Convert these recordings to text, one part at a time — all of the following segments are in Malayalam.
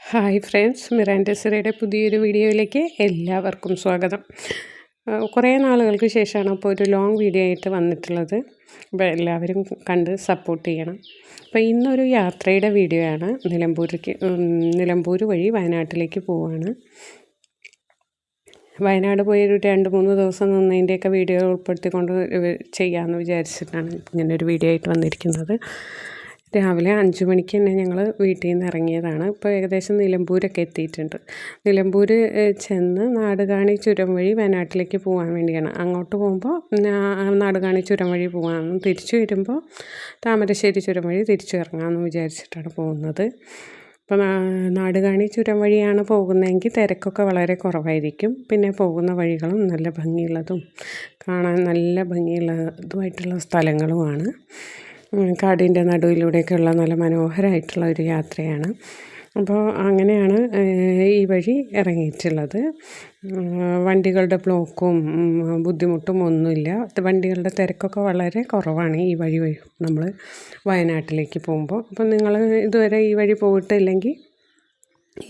ഹായ് ഫ്രണ്ട്സ്, മിറാൻഡ സിറയുടെ പുതിയൊരു വീഡിയോയിലേക്ക് എല്ലാവർക്കും സ്വാഗതം. കുറേ നാളുകൾക്ക് ശേഷമാണ് അപ്പോൾ ഒരു ലോങ് വീഡിയോ ആയിട്ട് വന്നിട്ടുള്ളത്. അപ്പോൾ എല്ലാവരും കണ്ട് സപ്പോർട്ട് ചെയ്യണം. അപ്പോൾ ഇന്നൊരു യാത്രയുടെ വീഡിയോ ആണ്. നിലമ്പൂർ വഴി വയനാട്ടിലേക്ക് പോവുകയാണ്. വയനാട് പോയി ഒരു 2-3 ദിവസം നിന്നതിൻ്റെയൊക്കെ വീഡിയോ ഉൾപ്പെടുത്തിക്കൊണ്ട് ചെയ്യാമെന്ന് വിചാരിച്ചിട്ടാണ് ഇങ്ങനൊരു വീഡിയോ ആയിട്ട് വന്നിരിക്കുന്നത്. രാവിലെ 5 മണിക്ക് തന്നെ ഞങ്ങൾ വീട്ടിൽ നിന്ന് ഇറങ്ങിയതാണ്. ഇപ്പോൾ ഏകദേശം നിലമ്പൂരൊക്കെ എത്തിയിട്ടുണ്ട്. നിലമ്പൂർ ചെന്ന് നാടുകാണി ചുരം വഴി വയനാട്ടിലേക്ക് പോകാൻ വേണ്ടിയാണ്. അങ്ങോട്ട് പോകുമ്പോൾ നാടുകാണി ചുരം വഴി പോകാമെന്നും തിരിച്ചു വരുമ്പോൾ താമരശ്ശേരി ചുരം വഴി തിരിച്ചു ഇറങ്ങാമെന്ന് വിചാരിച്ചിട്ടാണ് പോകുന്നത്. അപ്പോൾ നാടുകാണി ചുരം വഴിയാണ് പോകുന്നതെങ്കിൽ തിരക്കൊക്കെ വളരെ കുറവായിരിക്കും. പിന്നെ പോകുന്ന വഴികളും നല്ല ഭംഗിയുള്ളതും കാണാൻ നല്ല ഭംഗിയുള്ളതുമായിട്ടുള്ള സ്ഥലങ്ങളുമാണ്. കാടിൻ്റെ നടുവിലൂടെയൊക്കെയുള്ള നല്ല മനോഹരമായിട്ടുള്ള ഒരു യാത്രയാണ്. അപ്പോൾ അങ്ങനെയാണ് ഈ വഴി ഇറങ്ങിയിട്ടുള്ളത്. വണ്ടികളുടെ ബ്ലോക്കും ബുദ്ധിമുട്ടും ഒന്നുമില്ല. വണ്ടികളുടെ തിരക്കൊക്കെ വളരെ കുറവാണ് ഈ വഴി നമ്മൾ വയനാട്ടിലേക്ക് പോകുമ്പോൾ. അപ്പം നിങ്ങൾ ഇതുവരെ ഈ വഴി പോയിട്ടില്ലെങ്കിൽ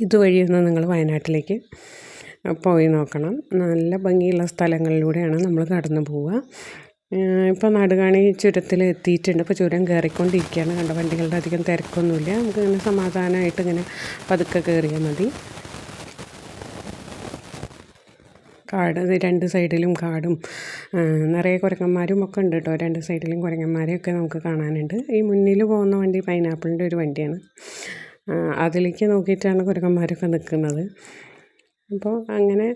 ഇതുവഴിയൊന്ന് നിങ്ങൾ വയനാട്ടിലേക്ക് പോയി നോക്കണം. നല്ല ഭംഗിയുള്ള സ്ഥലങ്ങളിലൂടെയാണ് നമ്മൾ കടന്നു പോവുക. ഇപ്പോൾ നാടുകാണി ചുരത്തിൽ എത്തിയിട്ടുണ്ട്. ഇപ്പോൾ ചുരം കയറിക്കൊണ്ടിരിക്കുകയാണ്. കണ്ട വണ്ടികളുടെ അധികം തിരക്കൊന്നുമില്ല. നമുക്ക് ഇങ്ങനെ സമാധാനമായിട്ട് ഇങ്ങനെ പതുക്കെ കയറിയാൽ മതി. കാട്, 2 സൈഡിലും കാടും നിറയെ കുരങ്ങന്മാരും ഒക്കെ ഉണ്ട് കേട്ടോ. 2 സൈഡിലും കുരങ്ങന്മാരെയൊക്കെ നമുക്ക് കാണാനുണ്ട്. ഈ മുന്നിൽ പോകുന്ന വണ്ടി പൈനാപ്പിളിൻ്റെ ഒരു വണ്ടിയാണ്. അതിലേക്ക് നോക്കിയിട്ടാണ് കുരങ്ങന്മാരൊക്കെ നിൽക്കുന്നത്. അപ്പോൾ അങ്ങനെ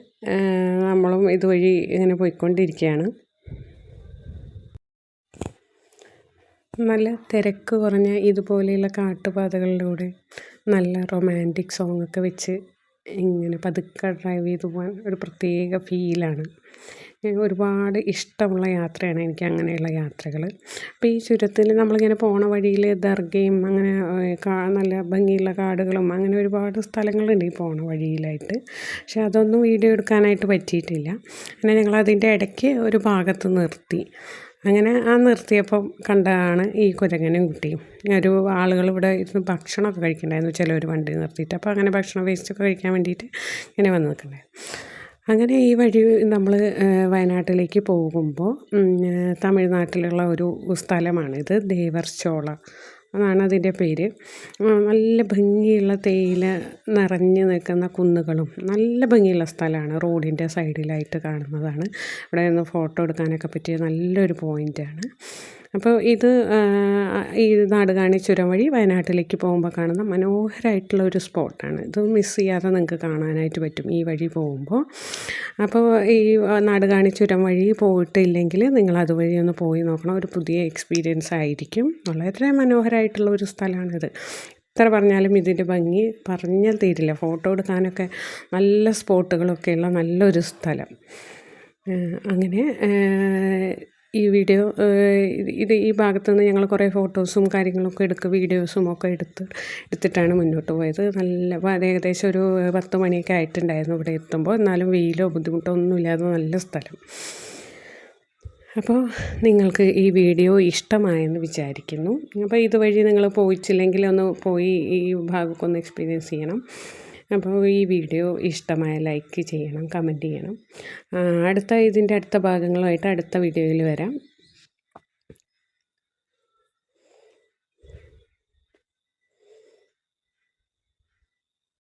നമ്മളും ഇതുവഴി ഇങ്ങനെ പോയിക്കൊണ്ടിരിക്കുകയാണ്. നല്ല തിരക്ക് കുറഞ്ഞ ഇതുപോലെയുള്ള കാട്ടുപാതകളിലൂടെ നല്ല റൊമാൻറ്റിക് സോങ്ങൊക്കെ വെച്ച് ഇങ്ങനെ പതുക്കെ ഡ്രൈവ് ചെയ്ത് പോകാൻ ഒരു പ്രത്യേക ഫീലാണ്. ഒരുപാട് ഇഷ്ടമുള്ള യാത്രയാണ് എനിക്ക് അങ്ങനെയുള്ള യാത്രകൾ. അപ്പോൾ ഈ ചുരത്തിൽ നമ്മളിങ്ങനെ പോണ വഴിയിൽ ദർഗയും അങ്ങനെ നല്ല ഭംഗിയുള്ള കാടുകളും അങ്ങനെ ഒരുപാട് സ്ഥലങ്ങളുണ്ട് ഈ പോണ വഴിയിലായിട്ട്. പക്ഷെ അതൊന്നും വീഡിയോ എടുക്കാനായിട്ട് പറ്റിയിട്ടില്ല. അങ്ങനെ ഞങ്ങളതിൻ്റെ ഇടയ്ക്ക് ഒരു ഭാഗത്ത് നിർത്തി. അങ്ങനെ നിർത്തിയപ്പം കണ്ടതാണ് ഈ കുരങ്ങനും കുട്ടിയും. ഒരു ആളുകൾ ഇവിടെ ഇരുന്ന് ഭക്ഷണമൊക്കെ കഴിക്കണ്ടായിരുന്നു, ചിലർ വണ്ടി നിർത്തിയിട്ട്. അപ്പോൾ അങ്ങനെ ഭക്ഷണം വേസ്റ്റൊക്കെ കഴിക്കാൻ വേണ്ടിയിട്ട് ഇങ്ങനെ വന്ന് നിൽക്കണ്ടായിരുന്നു. അങ്ങനെ ഈ വഴി നമ്മൾ വയനാട്ടിലേക്ക് പോകുമ്പോൾ തമിഴ്നാട്ടിലുള്ള ഒരു സ്ഥലമാണിത്. ദേവർച്ചോള എന്നാണ് അതിൻ്റെ പേര്. നല്ല ഭംഗിയുള്ള തേയില നിറഞ്ഞു നിൽക്കുന്ന കുന്നുകളും നല്ല ഭംഗിയുള്ള സ്ഥലമാണ്. റോഡിൻ്റെ സൈഡിലായിട്ട് കാണുന്നതാണ്. ഇവിടെ നിന്ന് ഫോട്ടോ എടുക്കാനൊക്കെ പറ്റിയ നല്ലൊരു പോയിൻ്റാണ്. അപ്പോൾ ഇത് ഈ നാടുകാണി ചുരം വഴി വയനാട്ടിലേക്ക് പോകുമ്പോൾ കാണുന്ന മനോഹരമായിട്ടുള്ള ഒരു സ്പോട്ടാണ്. ഇത് മിസ് ചെയ്യാതെ നിങ്ങൾക്ക് കാണാനായിട്ട് പറ്റും ഈ വഴി പോകുമ്പോൾ. അപ്പോൾ ഈ നാടുകാണി ചുരം വഴി പോയിട്ടില്ലെങ്കിൽ നിങ്ങൾ അതുവഴി ഒന്ന് പോയി നോക്കണം. ഒരു പുതിയ എക്സ്പീരിയൻസ് ആയിരിക്കും. വളരെ മനോഹരമായിട്ടുള്ള ഒരു സ്ഥലമാണിത്. എത്ര പറഞ്ഞാലും ഇതിൻ്റെ ഭംഗി പറഞ്ഞാൽ തീരില്ല. ഫോട്ടോ എടുക്കാനൊക്കെ നല്ല സ്പോട്ടുകളൊക്കെയുള്ള നല്ലൊരു സ്ഥലം. അങ്ങനെ ഈ വീഡിയോ ഈ ഭാഗത്തു നിന്ന് ഞങ്ങൾ കുറേ ഫോട്ടോസും കാര്യങ്ങളൊക്കെ വീഡിയോസും ഒക്കെ എടുത്തിട്ടാണ് മുന്നോട്ട് പോയത്. ഏകദേശം ഒരു 10 മണിയൊക്കെ ആയിട്ടുണ്ടായിരുന്നു ഇവിടെ എത്തുമ്പോൾ. എന്നാലും വെയിലോ ബുദ്ധിമുട്ടോ ഒന്നുമില്ലാതെ നല്ല സ്ഥലം. അപ്പോൾ നിങ്ങൾക്ക് ഈ വീഡിയോ ഇഷ്ടമായെന്ന് വിചാരിക്കുന്നു. അപ്പോൾ ഇതുവഴി നിങ്ങൾ പോയിച്ചില്ലെങ്കിൽ ഒന്ന് പോയി ഈ ഭാഗമൊക്കെ ഒന്ന് എക്സ്പീരിയൻസ് ചെയ്യണം. അപ്പോൾ ഈ വീഡിയോ ഇഷ്ടമായ ലൈക്ക് ചെയ്യണം, കമൻറ്റ് ചെയ്യണം. ഇതിൻ്റെ അടുത്ത ഭാഗങ്ങളുമായിട്ട് അടുത്ത വീഡിയോയിൽ വരാം.